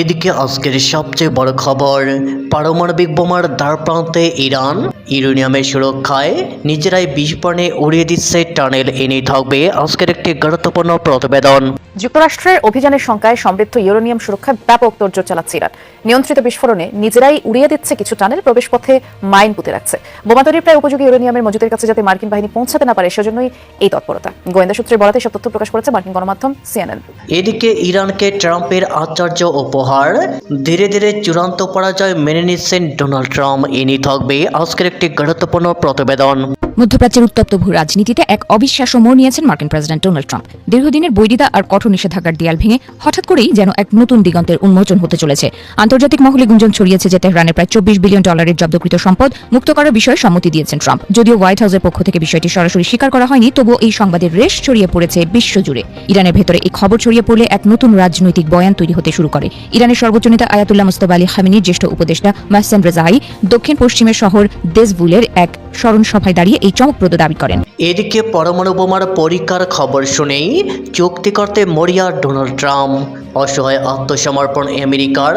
এদিকে আজকের সবচেয়ে বড় খবর, পারমাণবিক বোমার দ্বারপ্রান্তে ইরান ইউরেনিয়ামের সুরক্ষায় নিজেরাই বিস্ফোরণে উড়িয়ে দিচ্ছে টানেল। এনেই থাকবে আজকের একটি গুরুত্বপূর্ণ প্রতিবেদন। যুক্তরাষ্ট্রের অভিযানের সংখ্যায় সমৃদ্ধ ইউরেনিয়াম সুরক্ষায় ব্যাপক তোড়জোড় চালাচ্ছে ইরান। নিয়ন্ত্রিত বিস্ফোরণে নিজেরাই উড়িয়ে দিচ্ছে কিছু টানেল, প্রবেশপথে মাইন পুঁতে রাখছে। বোমা তৈরির প্রায় উপযোগী ইউরেনিয়ামের মজুদের কাছে যাতে মার্কিন বাহিনী পৌঁছাতে না পারে, সেজন্যই এই তৎপরতা। গোয়েন্দা সূত্রের বরাতে সব তথ্য প্রকাশ করেছে মার্কিন গণমাধ্যম CNN। এদিকে ইরানকে ট্রাম্পের আশ্চর্য উপহার, ধীরে ধীরে চূড়ান্ত পরাজয় মেনে নিচ্ছেন ডোনাল্ড ট্রাম্প। এনেই থাকবে আজকের একটি গুরুত্বপূর্ণ প্রতিবেদন। মধ্যপ্রাচ্যের উত্তপ্ত ভূ রাজনীতিতে এক অবিশ্বাস্য মোড় নিয়েছেন মার্কিন প্রেসিডেন্ট ডোনাল্ড ট্রাম্প। দীর্ঘদিনের বৈরিতা আর কঠোর নিষেধাজ্ঞার দেয়াল ভেঙে হঠাৎ করেই যেন এক নতুন দিগন্তের উন্মোচন হতে চলেছে। আন্তর্জাতিক মহলে গুঞ্জন ছড়িয়েছে যে তেহরানের প্রায় $24 বিলিয়ন জব্দকৃত সম্পদ মুক্ত করার বিষয়ে সম্মতি দিয়েছেন ট্রাম্প। যদিও হোয়াইট হাউসের পক্ষ থেকে বিষয়টি সরাসরি স্বীকার করা হয়নি, তবুও এই সংবাদের রেশ ছড়িয়ে পড়েছে বিশ্বজুড়ে। ইরানের ভেতরে এই খবর ছড়িয়ে পড়লে এক নতুন রাজনৈতিক বয়ান তৈরি হতে শুরু করে। ইরানের সর্বোচ্চ নেতা আয়াতুল্লাহ মুস্তফা আলী খামেনির জ্যেষ্ঠ উপদেষ্টা মাহসেন রেজাই দক্ষিণ পশ্চিমের শহর দেজবুলের এক স্মরণ সভায় দাঁড়িয়ে এই চমকপ্রদ দাবি করেন। এদিকে পরমাণু বোমার পরীক্ষার খবর শুনেই চুক্তি করতে মরিয়া ডোনাল্ড ট্রাম্প। অসহায় আত্মসমর্পণ আমেরিকার,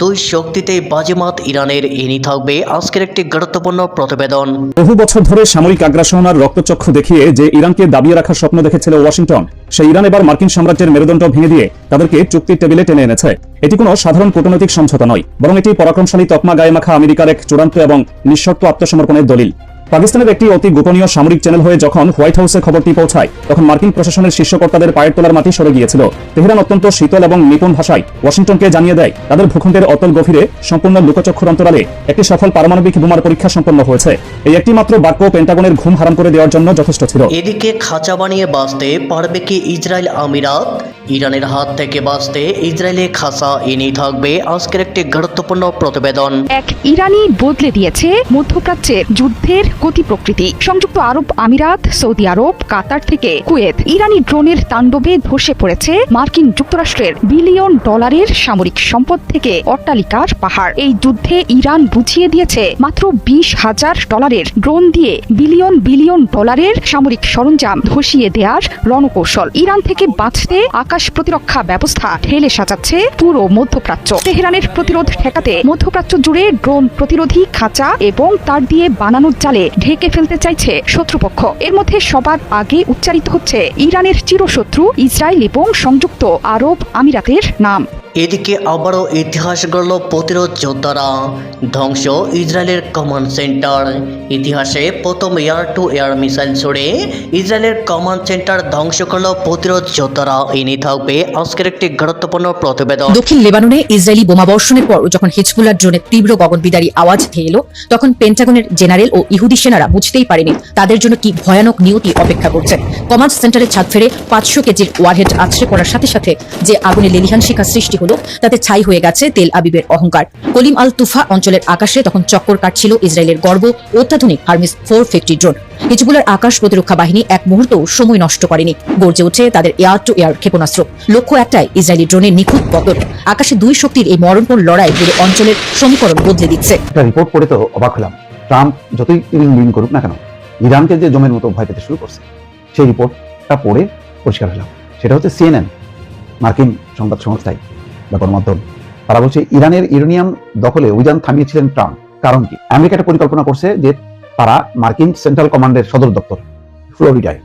দুই শক্তিতেই বাজিমাত ইরানের। এনেই থাকবে আজকের একটি গুরুত্বপূর্ণ প্রতিবেদন। বহু বছর ধরে সামরিক আগ্রাসন আর রক্তচক্ষু দেখিয়ে যে ইরানকে দাবিয়ে রাখার স্বপ্ন দেখেছিল ওয়াশিংটন, সেই ইরান এবার মার্কিন সাম্রাজ্যের মেরুদণ্ড ভেঙে দিয়ে তাদেরকে চুক্তির টেবিলে টেনে এনেছে। এটি কোনো সাধারণ কূটনৈতিক সমঝোতা নয়, বরং এটি পরাক্রমশালী তকমা গায়ে মাখা আমেরিকার এক চূড়ান্ত এবং নিঃশর্ত আত্মসমর্পণের দলিল। পাকিস্তানের একটি অতি গোপনীয় সামরিক চ্যানেল হয়ে যখন হোয়াইট হাউসে খবরটি পৌঁছায়, তখন মার্কিন প্রশাসনের শীর্ষকর্তাদের পায়ের তোলার মাটি সরে গিয়েছিল। তেহরান অত্যন্ত শীতল এবং নিপুণ ভাষায় ওয়াশিংটনকে জানিয়ে দেয় তাদের ভূখণ্ডের অতল গভীরে সম্পূর্ণ লুকোচক্ষুর অন্তরালে একটি সফল পারমাণবিক বোমার পরীক্ষা সম্পন্ন হয়েছে। এই একটি মাত্র বাক্য পেন্টাগনের ঘুম হারাম করে দেওয়ার জন্য যথেষ্ট ছিল। এদিকে খাঁচা বানিয়ে বাঁচতে পারবে কি ইসরায়েল আমিরাত? ইরানের হাত থেকে বাঁচতে ইসরায়েলে খাঁচা। এনেই থাকবে আজকের একটি গুরুত্বপূর্ণ প্রতিবেদন। এক ইরানি বদলে দিয়েছে মধ্যপ্রাচ্যের যুদ্ধের গতি প্রকৃতি। সংযুক্ত আরব আমিরাত, সৌদি আরব, কাতার থেকে কুয়েত, ইরানি ড্রোনের তাণ্ডবে ধসে পড়েছে মার্কিন যুক্তরাষ্ট্রের $1 বিলিয়ন সামরিক সম্পদ থেকে অট্টালিকার পাহাড়। এই যুদ্ধে ইরান বুঝিয়ে দিয়েছে মাত্র $20,000 ড্রোন দিয়ে বিলিয়ন বিলিয়ন ডলারের সামরিক সরঞ্জাম ধসিয়ে দেওয়ার রণকৌশল। ইরান থেকে বাঁচতে আকাশ প্রতিরক্ষা ব্যবস্থা ঢেলে সাজাচ্ছে পুরো মধ্যপ্রাচ্য। তেহরানের প্রতিরোধ ঠেকাতে মধ্যপ্রাচ্য জুড়ে ড্রোন প্রতিরোধী খাঁচা এবং তার দিয়ে বানানো জালে ঢেকে ফেলতে চাইছে শত্রুপক্ষ। এর মধ্যে সবার আগে উচ্চারিত হচ্ছে ইরানের চিরশত্রু ইসরায়েল এবং সংযুক্ত আরব আমিরাতের নাম। এদিকে আবারও ইতিহাস গড়ল প্রতিরোধ যোদ্ধারা। ধ্বংস ইসরায়েলের কমান্ড সেন্টার। ইতিহাসে প্রথম এয়ার টু এয়ার মিসাইল ছড়ে ইসরায়েলের কমান্ড সেন্টার ধ্বংস করল প্রতিরোধ যোদ্ধারা। এনেই থাকবে আজকের একটি গুরুত্বপূর্ণ প্রতিবেদন। দক্ষিণ লেবাননে ইসরায়েলি বোমাবর্ষণের পর যখন হিজবুল্লাহ ড্রোনের তীব্র গগনবিদারী আওয়াজ ভেয়ে এলো, তখন পেন্টাগনের জেনারেল ও ইহুদি সেনারা বুঝতেই পারেনি তাদের জন্য কি ভয়ানক নিয়তি অপেক্ষা করছে। কমান্ড সেন্টারের ছাদ ফেরে 500 কেজির ওয়ারহেড আছড়ে পড়ার সাথে সাথে যে আগুনে লেলিহান শিখা সৃষ্টি হলো, তাতে ছাই হয়ে গেছে তেল আবিবের অহংকার। কলিম আল তুফা অঞ্চলের আকাশে তখন চক্কর কাটছিল ইসরায়েলের গর্ব অত্যাধুনিক হারমিস 450 ড্রোন। হিজবুল্লাহর আকাশ প্রতিরক্ষা বাহিনী এক মুহূর্ত সময় নষ্ট করেনি, গর্জে উঠে তাদের এয়ার টু এয়ার ক্ষেপণাস্ত্র। লক্ষ্য একটাই, ইসরায়েলি ড্রোনের নিখুঁত পতন। আকাশে দুই শক্তির এই মরণপণ লড়াই পুরো অঞ্চলের সমীকরণ বদলে দিচ্ছে। রিপোর্ট পড়ে তো অবাক হলাম। ট্রাম্প যতই ইলিং করুক না কেন, ইরানকে যে জমের মতো ভয় পেতে শুরু করছে, সেই রিপোর্টটা পড়ে পরিষ্কার হলাম। সেটা হচ্ছে CNN, মার্কিন সংবাদ সংস্থায় বা গণমাধ্যম। তারা বলছে ইরানের ইউরেনিয়াম দখলে অভিযান থামিয়েছিলেন ট্রাম্প। কারণ কি? আমেরিকা একটা পরিকল্পনা করছে যে তারা মার্কিন সেন্ট্রাল কমান্ডের সদর দপ্তর ফ্লোরিডায়,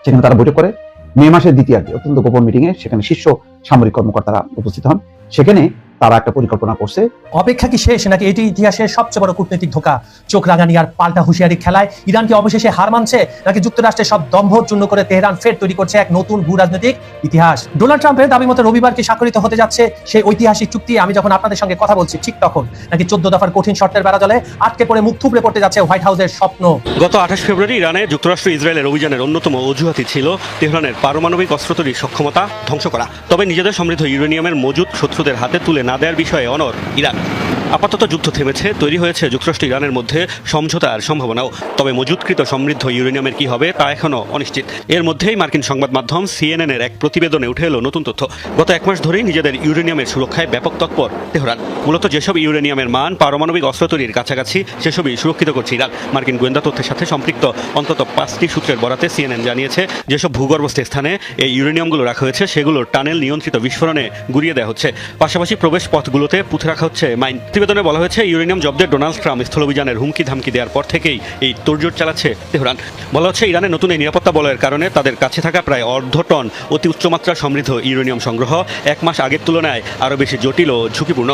সেখানে তারা বৈঠক করে মে মাসের দ্বিতীয়ার্ধে অত্যন্ত গোপন মিটিংয়ে সেখানে শীর্ষ সামরিক কর্মকর্তারা উপস্থিত হন। সেখানে তারা একটা পরিকল্পনা করছে। অপেক্ষা কি শেষ নাকি এটি ইতিহাসের সবচেয়ে বড় কূটনৈতিক ধোঁকা? চোখ রাঙানি আর পাল্টা হুঁশিয়ারি খেলায় ইরান কি অবশেষে হার মানছে, নাকি যুক্তরাষ্ট্রের সব দম্ভ চূর্ণ করে তেহরান ফের তৈরি করছে এক নতুন ভূ রাজনৈতিক ইতিহাস? ডোনাল্ড ট্রাম্পের দাবি মতো রবিবার কি স্বাক্ষরিত হতে যাচ্ছে সেই ঐতিহাসিক চুক্তি? আমি যখন আপনাদের সঙ্গে কথা বলছি ঠিক তখন নাকি 14 দফার কঠিন শর্তের বেড়াজালে আটকে পড়ে মুখ থুবড়ে পড়তে যাচ্ছে হোয়াইট হাউসের স্বপ্ন? গত 28 ফেব্রুয়ারি ইরানে যুক্তরাষ্ট্র ইসরায়েলের অভিযানের অন্যতম অজুহাতই ছিল তেহরানের পারমাণবিক অস্ত্র তৈরির সক্ষমতা ধ্বংস করা। তবে নিজেদের সমৃদ্ধ ইউরেনিয়ামের মজুদ শত্রুদের হাতে তুলে না দেওয়ার বিষয়ে অনড় ইরান। আপাতত যুদ্ধ থেমেছে, তৈরি হয়েছে যুক্তরাষ্ট্র ইরানের মধ্যে সমঝোতার সম্ভাবনাও। তবে মজুতকৃত সমৃদ্ধ ইউরেনিয়ামের কি হবে তা এখনও অনিশ্চিত। এর মধ্যেই মার্কিন সংবাদ মাধ্যম CNN এর এক প্রতিবেদনে উঠে এলো নতুন তথ্য। গত 1 মাস ধরেই নিজেদের ইউরেনিয়ামের সুরক্ষায় ব্যাপক তৎপর তেহরান। মূলত যেসব ইউরেনিয়ামের মান পারমাণবিক অস্ত্র তৈরির কাছাকাছি সেসবই সুরক্ষিত করছে ইরান। মার্কিন গোয়েন্দা তথ্যের সাথে সম্পৃক্ত অন্তত 5টি সূত্রের বরাতে CNN জানিয়েছে যেসব ভূগর্ভস্থ স্থানে এই ইউরেনিয়ামগুলো রাখা হয়েছে সেগুলোর টানেল নিয়ন্ত্রিত বিস্ফোরণে গুড়িয়ে দেওয়া হচ্ছে। পাশাপাশি প্রবেশ পথগুলোতে পুঁতে রাখা হচ্ছে মাইন। প্রতিবেদনে বলা হয়েছে ইউরেনিয়াম জব্দের ডোনাল্ড ট্রাম্প স্থলাভিযানের হুমকি ধামকি দেওয়ার পর থেকেই এই তোড়জোড় চালাচ্ছে তেহরান। বলা হচ্ছে ইরানের নতুন এই নিরাপত্তা বলয়ের কারণে তাদের কাছে থাকা প্রায় 1/2 টন অতি উচ্চমাত্রা সমৃদ্ধ ইউরেনিয়াম সংগ্রহ 1 মাস আগের তুলনায় আরও বেশি জটিল ও ঝুঁকিপূর্ণ।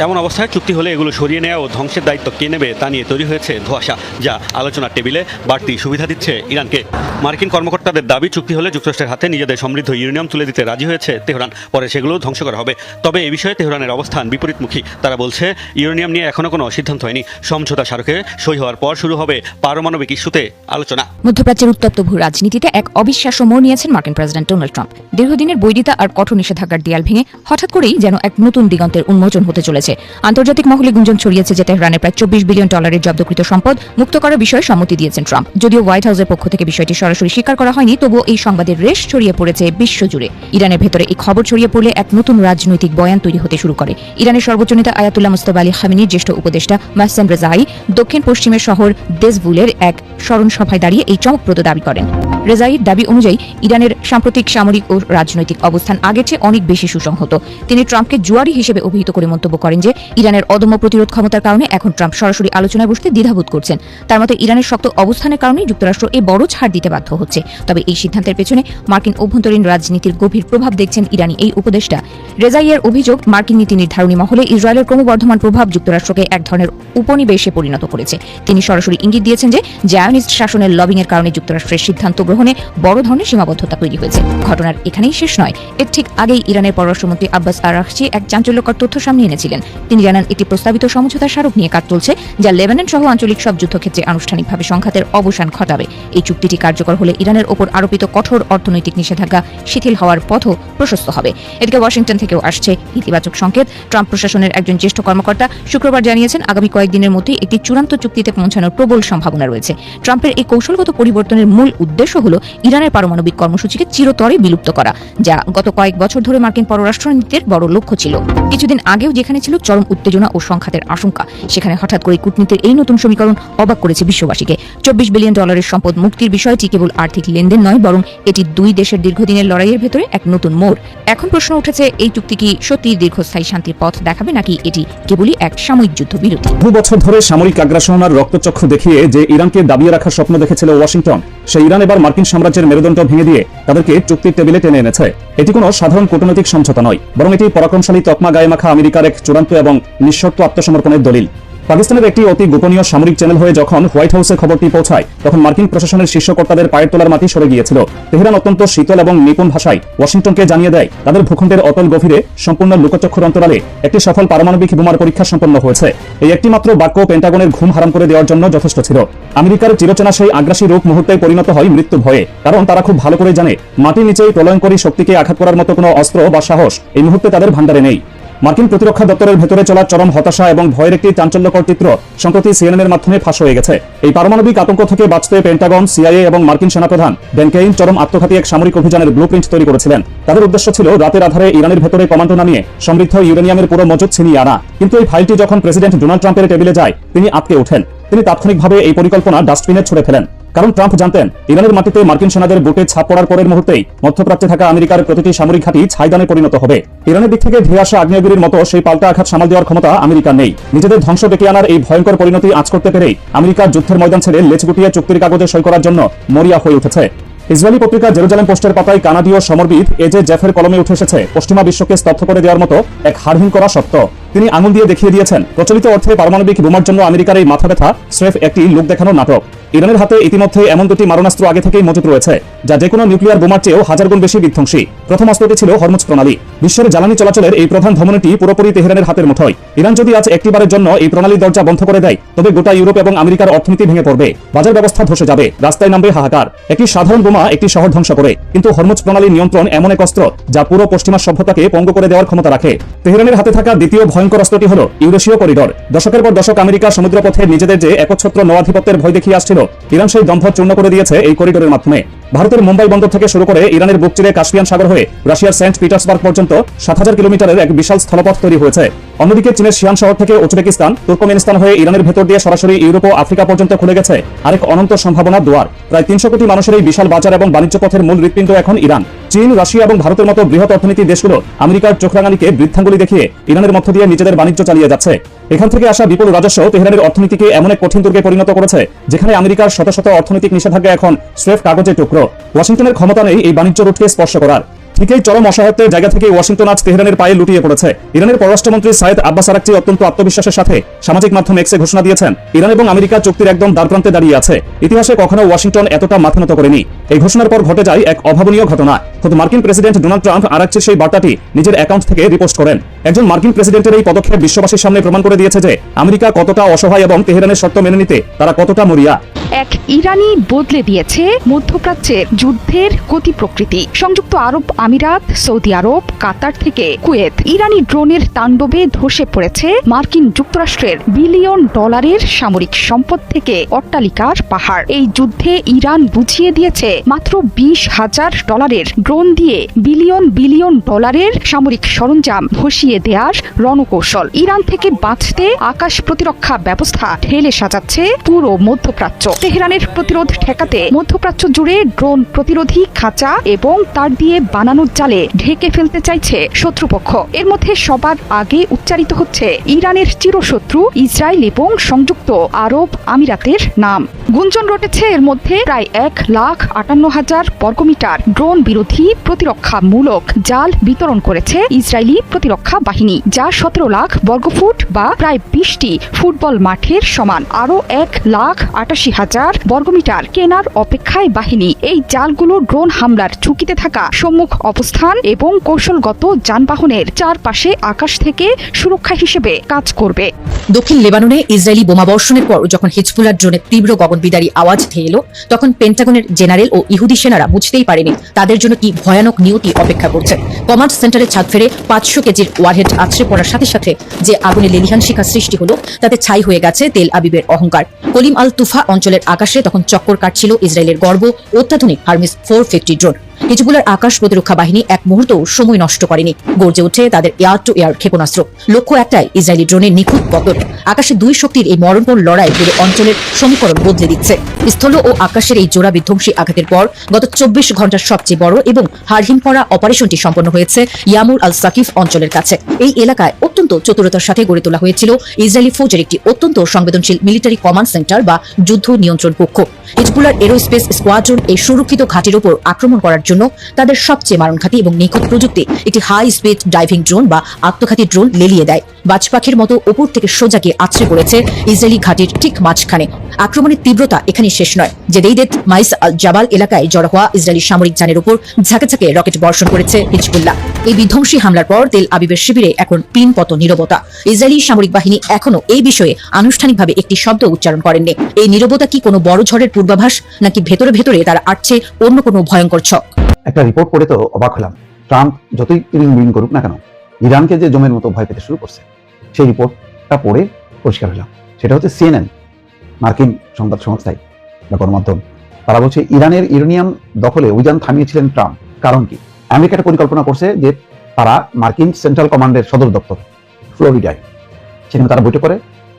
এমন অবস্থায় চুক্তি হলে এগুলো সরিয়ে নেওয়া ও ধ্বংসের দায়িত্ব কে নেবে তা নিয়ে তৈরি হয়েছে ধোঁয়াশা, যা আলোচনার টেবিলে বাড়তি সুবিধা দিচ্ছে ইরানকে। মার্কিন কর্মকর্তাদের দাবি চুক্তি হলে যুক্তরাষ্ট্রের হাতে নিজেদের সমৃদ্ধ ইউরেনিয়াম তুলে দিতে রাজি হয়েছে তেহরান, পরে সেগুলো ধ্বংস করা হবে। তবে এ বিষয়ে তেহরানের অবস্থান বিপরীতমুখী। তারা বলছে ইউরেনিয়াম নিয়ে এখনো কোনো সিদ্ধান্ত হয়নি। সমঝোতা স্মারকে সই হওয়ার পর শুরু হবে পারমাণবিক ইস্যুতে আলোচনা। মধ্যপ্রাচ্যের উত্তপ্ত ভূ রাজনীতিতে এক অবিশ্বাস্য মোড় নিয়েছেন মার্কিন প্রেসিডেন্ট ডোনাল্ড ট্রাম্প। দীর্ঘদিনের বৈরিতা আর কঠোর নিষেধাজ্ঞার দেয়াল ভেঙে হঠাৎ করেই যেন এক নতুন দিগন্তের উন্মোচন হতে চলেছে। আন্তর্জাতিক মহলে গুঞ্জন ছড়িয়েছে যে তেহরানের প্রায় $24 বিলিয়ন জব্দকৃত সম্পদ মুক্ত করার বিষয়ে সম্মতি দিয়েছেন ট্রাম্প। যদিও হোয়াইট হাউসের পক্ষ থেকে বিষয়টি সরাসরি স্বীকার করা হয়নি, তবুও এই সংবাদের রেশ ছড়িয়ে পড়েছে বিশ্বজুড়ে। ইরানের ভেতরে এই খবর ছড়িয়ে পড়লে এক নতুন রাজনৈতিক বয়ান তৈরি হতে শুরু করে। ইরানের সর্বোচ্চ নেতা আয়াতুল্লাহ মুস্তফা আলী খামেনির জ্যেষ্ঠ উপদেষ্টা মাহসেন রেজাই দক্ষিণ পশ্চিমের শহর দেজবুলের এক স্মরণ সভায় দাঁড়িয়ে এই চমকপ্রদ দাবি করেন। রেজাইর দাবি অনুযায়ী ইরানের সাম্প্রতিক সামরিক ও রাজনৈতিক অবস্থান আগের চেয়ে অনেক বেশি সুসংহত। তিনি ট্রাম্পকে জুয়ারি হিসেবে অভিহিত করে মন্তব্য করেন যে ইরানের অদম্য প্রতিরোধ ক্ষমতার কারণে এখন ট্রাম্প সরাসরি আলোচনায় বসতে দ্বিধাবোধ করছেন। তার মতে ইরানের শক্ত অবস্থানের কারণে যুক্তরাষ্ট্র এই বড় ছাড় দিতে বাধ্য হচ্ছে। তবে এই সিদ্ধান্তের পেছনে মার্কিন অভ্যন্তরীণ রাজনীতির গভীর প্রভাব দেখছেন ইরানি এই উপদেষ্টা। রেজাইয়ের অভিযোগ, মার্কিন নীতি নির্ধারণী মহলে ইসরায়েলের ক্রমবর্ধমান প্রভাব যুক্তরাষ্ট্রকে এক ধরনের উপনিবেশে পরিণত করেছে। তিনি সরাসরি ইঙ্গিত দিয়েছেন যে জায়নিস্ট শাসনের লবিং এর কারণে যুক্তরাষ্ট্রের সিদ্ধান্ত গ্রহণে বড় ধরনের সীমাবদ্ধতা তৈরি হয়েছে। ঘটনার এখানেই শেষ নয়। এর ঠিক আগেই ইরানের পররাষ্ট্রমন্ত্রী আব্বাস আরাগচি এক চাঞ্চল্যকর তথ্য সামনে এনেছিলেন। তিনি জানান একটি প্রস্তাবিত সমঝোতা স্মারক নিয়ে কাজ চলছে, যা লেবানন সহ আঞ্চলিক সব যুদ্ধক্ষেত্রে আনুষ্ঠানিকভাবে সংঘাতের অবসান ঘটাবে। এই চুক্তিটি কার্যকর হলে ইরানের ওপর আরোপিত কঠোর অর্থনৈতিক নিষেধাজ্ঞা শিথিল হওয়ার পথও প্রশস্ত হবে। এদিকে ওয়াশিংটন থেকেও আসছে ইতিবাচক সংকেত। ট্রাম্প প্রশাসনের একজন জ্যেষ্ঠ কর্মকর্তা শুক্রবার জানিয়েছেন আগামী কয়েকদিনের মধ্যেই একটি চূড়ান্ত চুক্তিতে পৌঁছানোর প্রবল সম্ভাবনা রয়েছে। ট্রাম্পের এই কৌশলগত পরিবর্তনের মূল উদ্দেশ্য হল ইরানের পারমাণবিক কর্মসূচিকে চিরতরে বিলুপ্ত করা, যা গত কয়েক বছর ধরে মার্কিন পররাষ্ট্রনীতির বড় লক্ষ্য ছিল। কিছুদিন আগেও যেখানে ছিল চরম উত্তেজনা ও সংঘাতের আশঙ্কা, সেখানে হঠাৎ করে কূটনীতির এই নতুন সমীকরণ অবাক করেছে বিশ্ববাসীকে। $24 বিলিয়ন সম্পদ মুক্তির বিষয়টি কেবল আর্থিক লেনদেন নয়, বরং এটি দুই দেশের দীর্ঘদিনের লড়াইয়ের ভেতরে এক নতুন মোড়। এখন প্রশ্ন উঠেছে, এই চুক্তি কি সত্যি দীর্ঘস্থায়ী শান্তির পথ দেখাবে, নাকি এটি কেবলই এক সাময়িক যুদ্ধবিরতি? বহু বছর ধরে সামরিক আগ্রাসন আর রক্তচক্ষু দেখিয়ে যে ইরানকে দাবিয়ে রাখার স্বপ্ন দেখেছিল ওয়াশিংটন, সেই ইরান এবার মার্কিন সাম্রাজ্যের মেরুদণ্ড ভেঙে দিয়ে তাদেরকে চুক্তির টেবিলে টেনে এনেছে। এটি কোনো সাধারণ কূটনৈতিক সমঝোতা নয়, বরং এটি পরাক্রমশালী তকমা গায়ে মাখা আমেরিকার এক চূড়ান্ত এবং নিঃশর্ত আত্মসমর্পণের দলিল। পাকিস্তানের একটি অতি গোপনীয় সামরিক চ্যানেল হয়ে যখন হোয়াইট হাউসে খবরটি পৌঁছায়, তখন মার্কিন প্রশাসনের শীর্ষ কর্তাদের পায়ের তোলার মাটি সরে গিয়েছিল। তেহরান অত্যন্ত শীতল এবং নিপুণ ভাষায় ওয়াশিংটনকে জানিয়ে দেয় তাদের ভূখণ্ডের অতল গভীরে সম্পূর্ণ লুকোচক্ষুর অন্তরালে একটি সফল পারমাণবিক বোমার পরীক্ষা সম্পন্ন হয়েছে। এই একটি মাত্র বাক্য পেন্টাগনের ঘুম হারাম করে দেওয়ার জন্য যথেষ্ট ছিল। আমেরিকার চিরচেনা সেই আগ্রাসী রূপ মুহূর্তে পরিণত হয় মৃত্যু ভয়ে, কারণ তারা খুব ভালো করে জানে মাটির নিচেই প্রলয়ঙ্করী শক্তিকে আঘাত করার মতো কোনো অস্ত্র বা সাহস এই মুহূর্তে তাদের ভান্ডারে নেই। মার্কিন প্রতিরক্ষা দপ্তরের ভেতরে চলা চরম হতাশা এবং ভয়ের একটি চাঞ্চল্যকর চিত্র সম্প্রতি CNN এর মাধ্যমে ফাঁস হয়ে গেছে। এই পারমাণবিক আতঙ্ক থেকে বাঁচতে পেন্টাগন, CIA এবং মার্কিন সেনাপ্রধান ড্যান কেইন চরম আত্মঘাতী এক সামরিক অভিযানের ব্লুপ্রিন্ট তৈরি করেছিলেন। তাদের উদ্দেশ্য ছিল রাতের আধারে ইরানের ভেতরে কমান্ডো নামিয়ে সমৃদ্ধ ইউরেনিয়ামের পুরো মজুদ ছিনিয়ে আনা। কিন্তু এই ফাইলটি যখন প্রেসিডেন্ট ডোনাল্ড ট্রাম্পের টেবিলে যায়, তিনি আটকে ওঠেন। তিনি তাৎক্ষণিকভাবে এই পরিকল্পনা ডাস্টবিনে ছুড়ে ফেলেন। কারণ ট্রাম্প জানতেন ইরানের মাটিতে মার্কিন সেনাদের বুকে ছাপ পড়ার পরের মুহূর্তেই মধ্যপ্রাচ্যে থাকা আমেরিকার প্রতিটি সামরিক ঘাঁটি ছাইদানে পরিণত হবে। ইরানের দিক থেকে ধেয়ে আসা আগ্নেয়গিরির মতো সেই পাল্টা আঘাত সামাল দেওয়ার ক্ষমতা আমেরিকার নেই। নিজেদের ধ্বংস ডেকে আনার এই ভয়ঙ্কর পরিণতি আঁচ করতে পেরেই আমেরিকার যুদ্ধের ময়দান ছেড়ে লেজ গুটিয়ে চুক্তির কাগজে সই করার জন্য মরিয়া হয়ে উঠেছে। ইসরায়েলি পত্রিকা জেরুজালেম পোস্টের পাতায় কানাডীয় সমরবিদ এজে জেফের কলমে উঠে এসেছে পশ্চিমা বিশ্বকে স্তব্ধ করে দেওয়ার মতো এক হাড়হিম করা সত্য। তিনি আঙুল দিয়ে দেখিয়ে দিয়েছেন প্রচলিত অর্থে পারমাণবিক বোমার জন্য আমেরিকার এই মাথা ব্যথা স্রেফ একটি লোক দেখানোর নাটক। ইরানের হাতে ইতিমধ্যে এমন দুটি মারণাস্ত্র আগে থেকেই মজুত রয়েছে, যা যেকোনো নিউক্লিয়ার বোমার চেয়েও 1000 গুণ বেশি বিধ্বংসী। প্রথম অস্ত্রটি ছিল হরমুজ প্রণালী। বিশ্বের জ্বালানি চলাচলের এই প্রধান ধমনীটি পুরোপুরি তেহরানের হাতের মুঠোয়। ইরান যদি আজ একটিবারের জন্য এই প্রণালীর দরজা বন্ধ করে দেয়, তবে গোটা ইউরোপ এবং আমেরিকার অর্থনীতি ভেঙে পড়বে, বাজার ব্যবস্থা ধসে যাবে, রাস্তায় নামবে হাহাকার। একটি সাধারণ বোমা একটি শহর ধ্বংস করে, কিন্তু হরমুজ প্রণালীর নিয়ন্ত্রণ এমন এক অস্ত্র যা পুরো পশ্চিমা সভ্যতাকে পঙ্গু করে দেওয়ার ক্ষমতা রাখে। তেহরানের হাতে থাকা দ্বিতীয় ভয় ভয়ঙ্কর অস্ত্রটি হলো ইউরেশীয় করিডোর। দশকের পর দশক আমেরিকা সমুদ্রপথে নিজেদের যে একচ্ছত্র নৌআধিপত্যের ভয় দেখিয়ে আসছিল, ইরান সেই দম্ভ চূর্ণ করে দিয়েছে এই করিডোরের মাধ্যমে। ভারতের মুম্বাই বন্দর থেকে শুরু করে ইরানের বুক চিরে কাস্পিয়ান সাগর হয়ে রাশিয়ার সেন্ট পিটার্সবার্গ পর্যন্ত ৭,০০০ কিলোমিটারের এক বিশাল স্থলপথ তৈরি হয়েছে। অন্যদিকে চীনের শিয়ান শহর থেকে উজবেকিস্তান, তুর্কমেনিস্তান হয়ে ইরানের ভেতর দিয়ে সরাসরি ইউরোপ ও আফ্রিকা পর্যন্ত খুলে গেছে আরেক অনন্ত সম্ভাবনার দুয়ার। প্রায় ৩০০ কোটি মানুষের এই বিশাল বাজার এবং বাণিজ্য পথের মূল হৃৎপিণ্ড এখন ইরান। চীন, রাশিয়া এবং ভারতের মতো বৃহৎ অর্থনীতির দেশগুলো আমেরিকার চোখরাঙানিকে বৃদ্ধাঙ্গুলি দেখিয়ে ইরানের মধ্য দিয়ে নিজেদের বাণিজ্য চালিয়ে যাচ্ছে। এখান থেকে আসা বিপুল রাজস্ব তেহরানের অর্থনীতিকে এমন এক কঠিন দুর্গে পরিণত করেছে, যেখানে আমেরিকার শত শত অর্থনৈতিক নিষেধাজ্ঞা এখন স্রেফ কাগজের টুকরো। ওয়াশিংটনের ক্ষমতা নেই এই বাণিজ্য রুটকে স্পর্শ করার। ঠিক এই চরম অসহায়ত্বের জায়গা থেকে ওয়াশিংটন আজ তেহরানের পায়ে লুটিয়ে পড়েছে। ইরানের পররাষ্ট্রমন্ত্রী সাইদ আব্বাস আরাকচি অত্যন্ত আত্মবিশ্বাসের সাথে সামাজিক মাধ্যম এক্সে ঘোষণা দিয়েছেন, ইরান এবং আমেরিকা চুক্তির একদম দ্বারপ্রান্তে দাঁড়িয়ে আছে। ইতিহাসে কখনো ওয়াশিংটন এতটা মাথা নত করেনি। এই ঘোষণার পর ঘটে যায় এক অভাবনীয় ঘটনা। খোদ মার্কিন প্রেসিডেন্ট ডোনাল্ড ট্রাম্প আরাকচির সেই বার্তাটি নিজের অ্যাকাউন্ট থেকে রিপোস্ট করেন। একজন মার্কিন প্রেসিডেন্টের এই পদক্ষেপ বিশ্ববাসীর সামনে প্রমাণ করে দিয়েছে যে আমেরিকা কতটা অসহায় এবং তেহরানের শর্ত মেনে নিতে তারা কতটা মরিয়া। এক ইরানি বদলে দিয়েছে মধ্যপ্রাচ্যের যুদ্ধের গতি প্রকৃতি। সংযুক্ত আরব আমিরাত, সৌদি আরব, কাতার থেকে কুয়েত ইরানি ড্রোনের তাণ্ডবে ধসে পড়েছে মার্কিন যুক্তরাষ্ট্রের বিলিয়ন ডলারের সামরিক সম্পদ থেকে অট্টালিকার পাহাড়। এই যুদ্ধে ইরান বুঝিয়ে দিয়েছে মাত্র $20,000 ড্রোন দিয়ে বিলিয়ন বিলিয়ন ডলারের সামরিক সরঞ্জাম ধসিয়ে দেওয়ার রণকৌশল। ইরান থেকে বাঁচতে আকাশ প্রতিরক্ষা ব্যবস্থা ঢেলে সাজাচ্ছে পুরো মধ্যপ্রাচ্য। তেহরানের প্রতিরোধ ঠেকাতে মধ্যপ্রাচ্য জুড়ে ড্রোন প্রতিরোধী খাঁচা এবং তার দিয়ে বানানো জালে ঢেকে ফেলতে চাইছে শত্রুপক্ষ। এর মধ্যে সবার আগে উচ্চারিত হচ্ছে ইরানের চিরশত্রু ইসরায়েল এবং সংযুক্ত আরব আমিরাতের নাম। গুঞ্জন রটেছে এর মধ্যে প্রায় 1,58,000 বর্গমিটার ড্রোন বিরোধী প্রতিরক্ষামূলক জাল বিতরণ করেছে ইসরায়েলি প্রতিরক্ষা বাহিনী, যা 17 লাখ বর্গফুট বা প্রায় 20টি ফুটবল মাঠের সমান। আরও 1,88,000 বর্গমিটার কেনার অপেক্ষায় বাহিনী। এই জালগুলো ড্রোন হামলার ঝুঁকিতে থাকা সম্মুখ অবস্থান এবং কৌশলগত যানবাহনের চারপাশে আকাশ থেকে সুরক্ষা হিসেবে কাজ করবে। দক্ষিণ লেবাননে ইসরায়েলি বোমাবর্ষণের পর যখন হিজবুল্লাহর ড্রোনের তীব্র গগনবিদারী আওয়াজ ধেয়ে এলো, তখন পেন্টাগনের জেনারেল ও ইহুদি সেনারা বুঝতেই পারেনি তাদের জন্য কি ভয়ানক নিয়তি অপেক্ষা করছে। কমান্ড সেন্টারে ছাদ ফেরে 500 কেজির ওয়ারহেড আছড়ে পড়ার সাথে সাথে যে আগুনে লেলিহান শিখা সৃষ্টি হলো, তাতে ছাই হয়ে গেছে তেল আবিবের অহংকার। কলিম আল তুফা অঞ্চলের আকাশে তখন চক্কর কাটছিল ইসরায়েলের গর্ব অত্যাধুনিক হার্মিস 450 ড্রোন। হিজবুল্লাহর আকাশ প্রতিরক্ষা বাহিনী এক মুহূর্ত সময় নষ্ট করেনি, গর্জে ওঠে তাদের এয়ার টু এয়ার ক্ষেপণাস্ত্র। লক্ষ্য একটাই, ইসরায়েলি ড্রোনের নিখুঁত পতন। আকাশে দুই শক্তির এই মরণপণ লড়াই পুরো অঞ্চলের সমীকরণ বদলে দিচ্ছে। স্থল ও আকাশের এই জোড়া বিধ্বংসী আঘাতের পর গত 24 ঘন্টার সবচেয়ে বড় এবং হাড়হিম করা অপারেশনটি সম্পন্ন হয়েছে ইয়ামুর আল সাকিফ অঞ্চলের কাছে। এই এলাকায় অত্যন্ত চতুরতার সাথে গড়ে তোলা হয়েছিল ইসরায়েলি ফৌজের একটি অত্যন্ত সংবেদনশীল মিলিটারি কমান্ড সেন্টার বা যুদ্ধ নিয়ন্ত্রণ কক্ষ। হিজবুল্লাহর এরোস্পেস স্কোয়াড্রন এই সুরক্ষিত ঘাঁটির উপর আক্রমণ করার জন্য তাদের সবচেয়ে মারণঘাতী এবং নিখুঁত প্রযুক্তি একটি হাই স্পিড ডাইভিং ড্রোন বা আত্মঘাতী ড্রোন লেলিয়ে দেয়। বাজপাখির মতো উপর থেকে সোজা গিয়ে আছড়ে পড়েছে ইসরায়েলি ঘাঁটির ঠিক মাঝখানে। আক্রমণের তীব্রতা এখানে শেষ নয়। জেদেইদেত মাইস আল জাবাল এলাকায় জড়ো হওয়া ইসরায়েলি সামরিক যানের উপর ঝাঁকে ঝাঁকে রকেট বর্ষণ করেছে হিজবুল্লাহ। এই বিধ্বংসী হামলার পর তেল আবিবের শিবিরে এখন পিনপত নীরবতা। ইসরায়েলি সামরিক বাহিনী এখনো এই বিষয়ে আনুষ্ঠানিকভাবে একটি শব্দ উচ্চারণ করেননি। এই নীরবতা কি কোনো বড় ঝড়ের পূর্বাভাস, নাকি ভেতরে ভেতরে তারা আটছে অন্য কোনো ভয়ঙ্কর ছক? একটা রিপোর্ট পড়ে তো অবাক হলাম। ট্রাম্প যতই ইরিন করুক না কেন, ইরানকে যে জমের মতো ভয় পেতে শুরু করছে, সেই রিপোর্টটা পড়ে পরিষ্কার হলাম। সেটা হচ্ছে CNN, মার্কিন সংবাদ সংস্থায় বা গণমাধ্যম। তারা বলছে ইরানের ইউরেনিয়াম দখলে অভিযান থামিয়েছিলেন ট্রাম্প। কারণ কি? আমেরিকা একটা পরিকল্পনা করছে যে তারা মার্কিন সেন্ট্রাল কমান্ডের সদর দপ্তর ফ্লোরিডায়, সেখানে তারা বৈঠক করে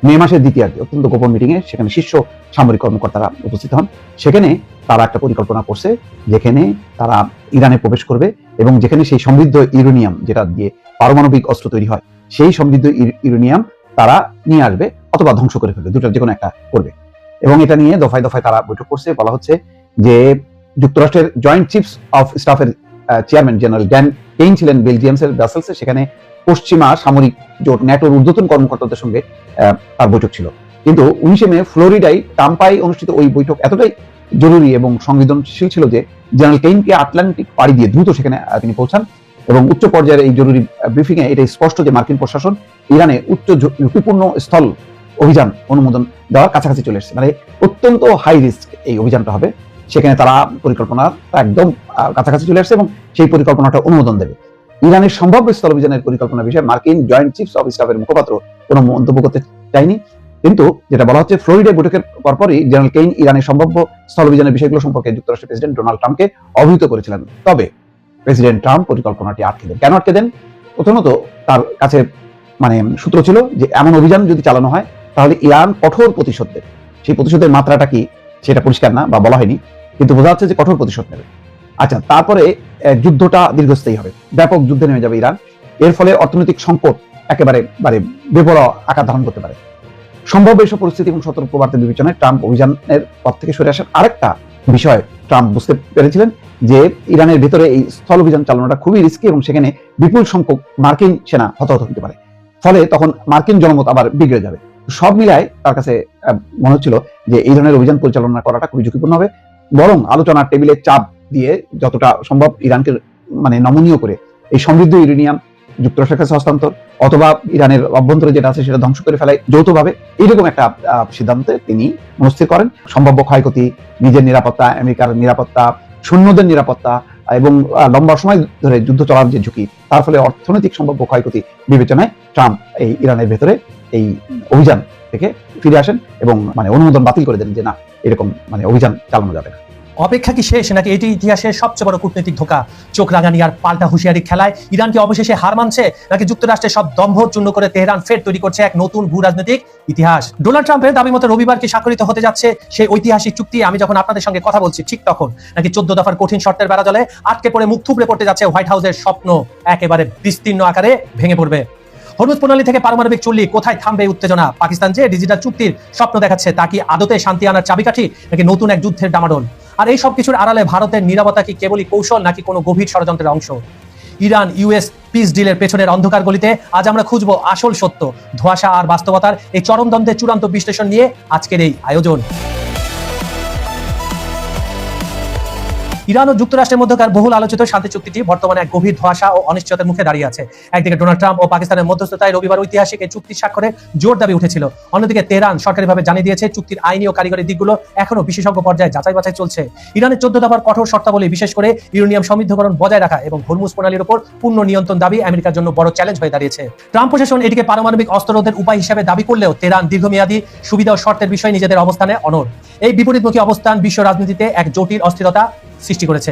মে মাসের দ্বিতীয়ার্ধে অত্যন্ত গোপন মিটিংয়ে সেখানে শীর্ষ সামরিক কর্মকর্তারা উপস্থিত হন। সেখানে তারা একটা পরিকল্পনা করছে যেখানে তারা ইরানে প্রবেশ করবে এবং যেখানে সেই সমৃদ্ধ ইউরেনিয়াম, যেটা দিয়ে পারমাণবিক অস্ত্র তৈরি হয়, সেই সমৃদ্ধ ইউরেনিয়াম তারা নিয়ে আসবে অথবা ধ্বংস করে ফেলবে, দুটোর যে কোনো একটা করবে। এবং এটা নিয়ে দফায় দফায় তারা বৈঠক করছে। বলা হচ্ছে যে যুক্তরাষ্ট্রের জয়েন্ট চিফস অফ স্টাফের চেয়ারম্যান জেনারেল ড্যান কেইন ছিলেন বেলজিয়ামের ব্রাসেলসে। সেখানে পশ্চিমা সামরিক জোট ন্যাটোর ঊর্ধ্বতন কর্মকর্তাদের সঙ্গে তার বৈঠক ছিল। কিন্তু 19 মে ফ্লোরিডায় টাম্পায় অনুষ্ঠিত ওই বৈঠক এতটাই জরুরি এবং সংবেদনশীল ছিল যে জেনারেল কেইনকে আটলান্টিক পাড়ি দিয়ে দ্রুত সেখানে তিনি পৌঁছান এবং উচ্চ পর্যায়ের এই জরুরি ব্রিফিং এ এটা স্পষ্ট যে মার্কিন প্রশাসন ইরানে উচ্চ ঝুঁকিপূর্ণ স্থল অভিযান অনুমোদন দেওয়ার কাছাকাছি চলে এসেছে। মানে অত্যন্ত হাই রিস্ক এই অভিযানটা হবে। সেখানে তারা পরিকল্পনা একদম কাছাকাছি চলে আসছে এবং সেই পরিকল্পনাটা অনুমোদন দেবে। ইরানের সম্ভাব্য স্থল অভিযানের পরিকল্পনা বিষয়ে মার্কিন জয়েন্ট চিফস অফ স্টাফের মুখপাত্র কোনো মন্তব্য করতে চায়নি। কিন্তু যেটা বলা হচ্ছে, ফ্লোরিডা বৈঠকের পরপরই জেনারেল কেইন ইরানের সম্ভাব্য স্থল অভিযানের বিষয়গুলো সম্পর্কে যুক্তরাষ্ট্রের প্রেসিডেন্ট ডোনাল্ড ট্রাম্পকে অবহিত করেছিলেন। তবে প্রেসিডেন্ট ট্রাম্প পরিকল্পনাটি আটকে দেন। কেন আটকে দেন? প্রথমত তার কাছে সূত্র ছিল যে এমন অভিযান যদি চালানো হয় তাহলে ইরান কঠোর প্রতিশোধ দেবে। সেই প্রতিশোধের মাত্রাটা কি সেটা পরিষ্কার না বা বলা হয়নি, কিন্তু বোঝা যাচ্ছে যে কঠোর প্রতিশোধ নেবে। আচ্ছা, তারপরে যুদ্ধটা দীর্ঘস্থায়ী হবে, ব্যাপক যুদ্ধে নেমে যাবে ইরান। এর ফলে অর্থনৈতিক সংকট একেবারে বেপরোয়া আকার ধারণ করতে পারে। সম্ভাব্য এসব পরিস্থিতি এবং সতর্কবার্তা বিবেচনায় ট্রাম্প অভিযানের পথ থেকে সরে আসার আরেকটা বিষয় ট্রাম্প বুঝতে পেরেছিলেন যে ইরানের ভেতরে এই স্থল অভিযান চালানোটা খুবই রিস্কি এবং সেখানে বিপুল সংখ্যক মার্কিন সেনা হতাহত হতে পারে। ফলে তখন মার্কিন জনমত আবার বিগড়ে যাবে। সব মিলায় তার কাছে মনে হচ্ছিল যে এই ধরনের অভিযান পরিচালনা করাটা খুবই ঝুঁকিপূর্ণ হবে। বরং আলোচনার টেবিলে চাপ দিয়ে যতটা সম্ভব ইরানকে নমনীয় করে এই সমৃদ্ধ ইউরেনিয়াম যুক্তরাষ্ট্রের কাছে হস্তান্তর অথবা ইরানের অভ্যন্তরে যেটা আছে সেটা ধ্বংস করে ফেলায় যৌথভাবে, এইরকম একটা সিদ্ধান্তে তিনি মনস্থির করেন। সম্ভাব্য ক্ষয়ক্ষতি, নিজের নিরাপত্তা, আমেরিকার নিরাপত্তা, সৈন্যদের নিরাপত্তা এবং লম্বা সময় ধরে যুদ্ধ চলার যে ঝুঁকি, তার ফলে অর্থনৈতিক সম্ভাব্য ক্ষয়ক্ষতি বিবেচনায় ট্রাম্প এই ইরানের ভেতরে এই অভিযান থেকে ফিরে আসেন এবং অনুমোদন বাতিল করে দেন যে না, এরকম অভিযান চালানো যাবে না। অপেক্ষা কি শেষ নাকি এটি ইতিহাসের সবচেয়ে বড় কূটনৈতিক ধোঁকা? চোখ রাঙানি আর পাল্টা হুঁশিয়ারি খেলায় ইরান কি অবশেষে হার মানছে, নাকি যুক্তরাষ্ট্রের সব দম্ভ চূর্ণ করে তেহরান ফের তৈরি করছে এক নতুন ভূ রাজনৈতিক ইতিহাস? ডোনাল্ড ট্রাম্পের দাবি মতো রবিবার কি স্বাক্ষরিত হতে যাচ্ছে সেই ঐতিহাসিক চুক্তি? আমি যখন আপনাদের সঙ্গে কথা বলছি ঠিক তখন নাকি 14 দফার কঠিন শর্তের বেড়াজালে আটকে পড়ে মুখ থুবড়ে পড়তে যাচ্ছে হোয়াইট হাউসের স্বপ্ন একেবারে বিস্তীর্ণ আকারে ভেঙে পড়বে? হরমুজ প্রণালী থেকে পারমাণবিক চুল্লি, কোথায় থামবে উত্তেজনা? পাকিস্তান যে ডিজিটাল চুক্তির স্বপ্ন দেখাচ্ছে তা কি আদতে শান্তি আনার চাবিকাঠি, নাকি নতুন এক যুদ্ধের ডামাডোল? আর এই সব কিছুর আড়ালে ভারতের নিরাপত্তা কি কেবলই কৌশল, নাকি কোনো গভীর ষড়যন্ত্রের অংশ? ইরান ইউএস পিস ডিলের পেছনের অন্ধকার গলিতে আজ আমরা খুঁজবো আসল সত্য, ধোঁয়াশা আর বাস্তবতার এই চরম দ্বন্দ্বের চূড়ান্ত বিশ্লেষণ নিয়ে আজকের এই আয়োজন। ইরান ও যুক্তরাষ্ট্রের মধ্যকার বহুল আলোচিত শান্তি চুক্তিটি বর্তমানে এক গভীর ধোঁয়াশা ও অনিশ্চয়তার মুখে দাঁড়িয়ে আছে। একদিকে ডোনাল্ড ট্রাম্প ও পাকিস্তানের মধ্যস্থতায় রবিবার ঐতিহাসিক এই চুক্তি স্বাক্ষরে জোর দাবি উঠেছিল। অন্যদিকে তেহরান সরকারিভাবে জানিয়ে দিয়েছে চুক্তির আইনি ও কারিগরি দিকগুলো এখনো বিশেষজ্ঞ পর্যায়ে যাচাই বাছাই চলছে। ইরানের 14 দফার কঠোর শর্তাবলী, বিশেষ করে ইউরেনিয়াম সমৃদ্ধকরণ বজায় রাখা এবং হরমুজ প্রণালীর উপর পূর্ণ নিয়ন্ত্রণ দাবি আমেরিকার জন্য বড় চ্যালেঞ্জ হয়ে দাঁড়িয়েছে। ট্রাম্প প্রশাসন এটিকে পারমাণবিক অস্ত্ররোধের উপায় হিসেবে দাবি করলেও তেহরান দীর্ঘমেয়াদী সুবিধা ও শর্তের বিষয়ে নিজেদের অবস্থানে অনড়। এই বিপরীতমুখী অবস্থান বিশ্ব রাজনীতিতে এক জটিল অস্থিরতা সৃষ্টি করেছে।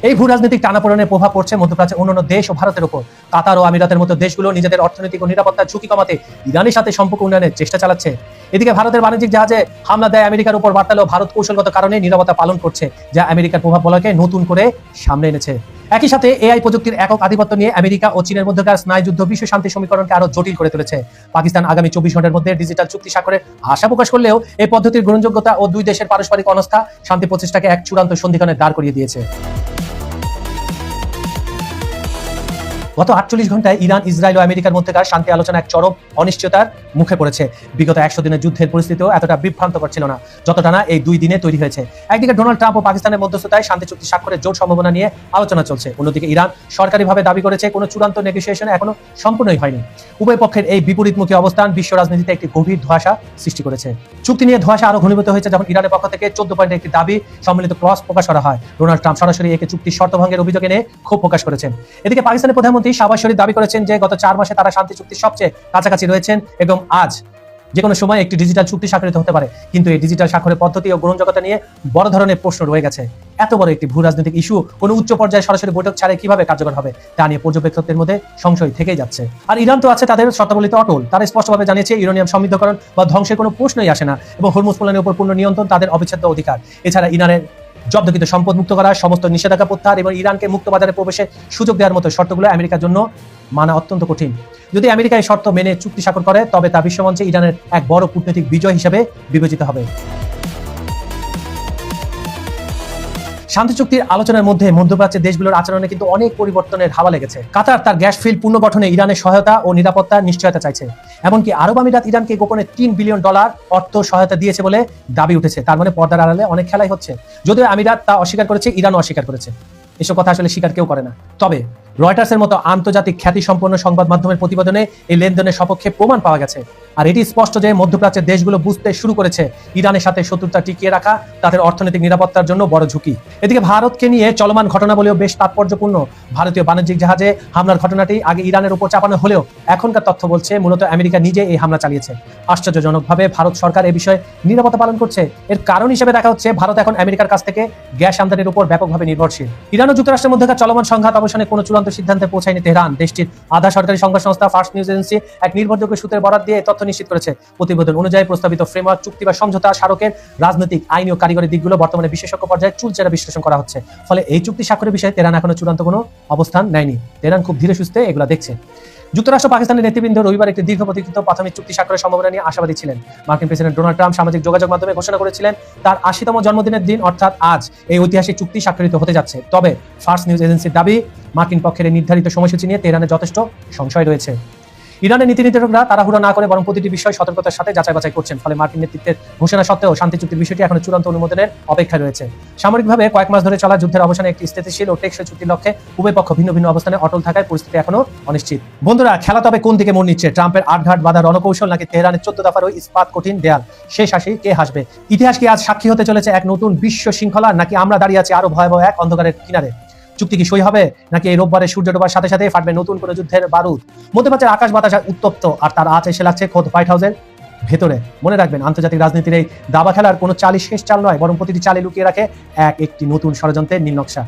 এই ভূ রাজনৈতিক টানাপোড়েনের প্রভাব পড়ছে মধ্যপ্রাচ্যের অন্যান্য দেশ ও ভারতের উপর। কাতার ও আমিরাতের মতো দেশগুলো নিজেদের অর্থনৈতিক ও নিরাপত্তার ঝুঁকি কমাতে ইরানের সাথে সম্পর্ক উন্নয়নের চেষ্টা চালাচ্ছে। এদিকে ভারতের বাণিজ্যিক জাহাজে হামলা দেয় আমেরিকার উপর বার্তালেও ভারত কৌশলগত কারণে নিরাপত্তা পালন করছে, যা আমেরিকার প্রভাব বলয়কে নতুন করে সামনে এনেছে। একই সাথে এআই প্রযুক্তির একক আধিপত্য নিয়ে আমেরিকা ও চীনের মধ্যকার স্নায়ুযুদ্ধ বিশ্ব শান্তি সমীকরণকে আরো জটিল করে তুলেছে। পাকিস্তান আগামী 24 ঘন্টার মধ্যে ডিজিটাল চুক্তি স্বাক্ষরের আশা প্রকাশ করলেও এই পদ্ধতির গ্রহণযোগ্যতা ও দুই দেশের পারস্পরিক অনাস্থা শান্তি প্রচেষ্টাকে এক চূড়ান্ত সন্ধিক্ষণে দাঁড় করিয়ে দিয়েছে। গত 48 ঘন্টায় ইরান, ইসরায়েল ও আমেরিকার মধ্যকার শান্তি আলোচনা এক চরম অনিশ্চয়তার মুখে পড়েছে। বিগত 100 দিনের যুদ্ধের পরিস্থিতিও এতটা বিভ্রান্তকর ছিল না যতটা না এই 2 দিনে তৈরি হয়েছে। একদিকে ডোনাল্ড ট্রাম্প ও পাকিস্তানের মধ্যস্থতায় শান্তি চুক্তি স্বাক্ষরের জোর সম্ভাবনা নিয়ে আলোচনা চলছে, অন্যদিকে ইরান সরকারিভাবে দাবি করেছে কোনো চূড়ান্ত নেগোসিয়েশন এখনো সম্পূর্ণই হয়নি। উভয় পক্ষের এই বিপরীতমুখী অবস্থান বিশ্ব রাজনীতিতে একটি গভীর ধোঁয়াশা সৃষ্টি করেছে। চুক্তি নিয়ে ধোঁয়াশা আরো ঘনীভূত হয়েছে যখন ইরানের পক্ষ থেকে 14 পয়েন্টের একটি দাবি সম্মিলিত ক্লজ প্রকাশ করা হয়। ডোনাল্ড ট্রাম্প সরাসরি একে চুক্তির শর্ত ভঙ্গের অভিযোগ এনে ক্ষোভ প্রকাশ করেছেন। এদিকে পাকিস্তানের প্রধানমন্ত্রী শাহবাজ শরীফ দাবি করেছেন যে গত 4 মাসে তারা শান্তি চুক্তির সবচেয়ে কাছাকাছি রয়েছেন এবং আজ যে কোনো সময় একটি ডিজিটাল চুক্তি স্বাক্ষরিত হতে পারে। কিন্তু এই ডিজিটাল স্বাক্ষরের পদ্ধতি ও গ্রহণযোগ্যতা নিয়ে বড় ধরনের প্রশ্ন রয়ে গেছে। এত বড় একটি ভূ রাজনৈতিক ইস্যু কোনো উচ্চ পর্যায়ে সরাসরি বৈঠক ছাড়াই কিভাবে কার্যকর হবে তা নিয়ে পর্যবেক্ষকদের মধ্যে সংশয় থেকেই যাচ্ছে। আর ইরান তো আছে তাদের শর্তাবলীতে অটল। তারা স্পষ্টভাবে জানিয়েছে ইউরেনিয়াম সমৃদ্ধকরণ বা ধ্বংসের কোনো প্রশ্নই আসে না এবং হরমুজ প্রণালীর উপর পূর্ণ নিয়ন্ত্রণ তাদের অবিচ্ছেদ্য অধিকার। এছাড়া ইরানের জব্দকৃত সম্পদ মুক্ত করা, সমস্ত নিষেধাজ্ঞা প্রত্যাহার এবং ইরানকে মুক্ত বাজারে প্রবেশের সুযোগ দেওয়ার মতো শর্তগুলো আমেরিকার জন্য মানা অত্যন্ত কঠিন। যদি আমেরিকা এই শর্ত মেনে চুক্তি স্বাক্ষর করে তবে তা বিশ্বমঞ্চে ইরানের এক বড় কূটনৈতিক বিজয় হিসেবে বিবেচিত হবে। শান্তি চুক্তির আলোচনার মধ্যে মধ্যপ্রাচ্যের দেশগুলোর আচরণে কিন্তু অনেক পরিবর্তনের হাওয়া লেগেছে। কাতার তার গ্যাস ফিল্ড পুনর্গঠনে ইরানের সহায়তা ও নিরাপত্তার নিশ্চয়তা চাইছে। এমনকি আরব আমিরাত ইরানকে গোপনে $3 বিলিয়ন অর্থ সহায়তা দিয়েছে বলে দাবি উঠেছে। তার মানে পর্দার আড়ালে অনেক খেলাই হচ্ছে। যদিও আমিরাত তা অস্বীকার করেছে, ইরানও অস্বীকার করেছে। এসব কথা আসলে স্বীকার কেউ করে না। তবে রয়টার্সের মতো আন্তর্জাতিক খ্যাতিসম্পন্ন সংবাদ মাধ্যমের প্রতিবেদনে এই লেনদেনের সপক্ষে প্রমাণ পাওয়া গেছে। আর এটি স্পষ্ট যে মধ্যপ্রাচ্যের দেশগুলো বুঝতে শুরু করেছে ইরানের সাথে শত্রুতা টিকিয়ে রাখা তাদের অর্থনৈতিক নিরাপত্তার জন্য বড় ঝুঁকি। এদিকে ভারতকে নিয়ে চলমান ঘটনাবলীও বেশ তাৎপর্যপূর্ণ। ভারতীয় বাণিজ্যিক জাহাজে হামলার ঘটনাটি আগে ইরানের উপর চাপানো হলেও এখনকার তথ্য বলছে মূলত আমেরিকা নিজে এই হামলা চালিয়েছে। আশ্চর্যজনকভাবে ভারত সরকার এ বিষয়ে নীরবতা পালন করছে। এর কারণ হিসেবে দেখা হচ্ছে ভারত এখন আমেরিকার কাছ থেকে গ্যাস আমদানির উপর ব্যাপকভাবে নির্ভরশীল। ইরান ও যুক্তরাষ্ট্রের মধ্যকার চলমান সংঘাত অবসানে কোনো চূড়ান্ত সিদ্ধান্তে পৌঁছায়নি তেহরান। দেশটির আধা সরকারি সংবাদ সংস্থা ফার্স্ট নিউজ এজেন্সি এক নির্ভরযোগ্য সূত্রের বরাত দিয়ে তথ্য নিশ্চিত করেছে। প্রতিবেদন অনুযায়ী প্রস্তাবিত ফ্রেমওয়ার্ক চুক্তি বা সমঝোতা স্মারকের রাজনৈতিক, আইনি ও কারিগরি দিকগুলো বর্তমানে বিশেষজ্ঞ পর্যায়ে চুলচেরা বিশ্লেষণ করা হচ্ছে। ফলে এই চুক্তি স্বাক্ষরের বিষয়ে তেহরান এখনো চূড়ান্ত কোনো অবস্থান নেয়নি। তেহরান খুব ধীরে সুস্থে এগুলো দেখছে। যুক্তরাষ্ট্র পাকিস্তানের নেতৃবৃন্দ রবিবার একটি দীর্ঘ প্রতীক্ষিত প্রাথমিক চুক্তি স্বাক্ষরের সম্ভাবনা নিয়ে আশাবাদী ছিলেন। মার্কিন প্রেসিডেন্ট ডোনাল্ড ট্রাম্প সামাজিক যোগাযোগ মাধ্যমে ঘোষণা করেছিলেন তার ৮০তম জন্মদিনের দিন অর্থাৎ আজ এই ঐতিহাসিক চুক্তি স্বাক্ষরিত হতে যাচ্ছে। তবে ফার্স্ট নিউজ এজেন্সির দাবি, মার্কিন পক্ষের এই নির্ধারিত সময়সূচি নিয়ে তেহরানের যথেষ্ট সংশয় রয়েছে। ইরানের নীতি নির্ধারকরা তাড়াহুড়ো না করে বরং প্রতিটি বিষয় সতর্কতার সাথে যাচাই বাছাই করছেন। ফলে মার্কিন নেতৃত্বের ঘোষণা সত্ত্বেও শান্তি চুক্তির বিষয়টি এখনো চূড়ান্ত অনুমোদনের অপেক্ষায় রয়েছে। সামরিকভাবে কয়েক মাস ধরে চলা যুদ্ধের অবসানে একটি স্থিতিশীল ও টেকসই চুক্তির লক্ষ্যে উভয় পক্ষ ভিন্ন ভিন্ন অবস্থানে অটল থাকায় পরিস্থিতি এখনো অনিশ্চিত। বন্ধুরা, খেলা তবে কোন দিকে মোড় নিচ্ছে? ট্রাম্পের আটঘাট বাধা রণকৌশল নাকি তেহরানের ১৪ দফার ওই ইস্পাত কঠিন দেয়াল? শেষ হাসি কে হাসবে? ইতিহাস কি আজ সাক্ষী হতে চলেছে এক নতুন বিশ্ব শৃঙ্খলা, নাকি আমরা দাঁড়িয়ে আছি আরো ভয়াবহ এক অন্ধকারের কিনারে? চুক্তি কি সই হবে, নাকি এই রোববারে সূর্য ডোবার সাথে সাথে ফাটবে নতুন কোনো যুদ্ধের বারুদ? মধ্যপ্রাচ্যের আকাশ বাতাস উত্তপ্ত, আর তার আঁচ এসে লাগছে খোদ হোয়াইট হাউসের ভেতরে। মনে রাখবেন, আন্তর্জাতিক রাজনীতির এই দাবা খেলার কোনো চালই শেষ চাল নয়, বরং প্রতিটি চালে লুকিয়ে রাখে একটি নতুন ষড়যন্ত্রের নীল নকশা।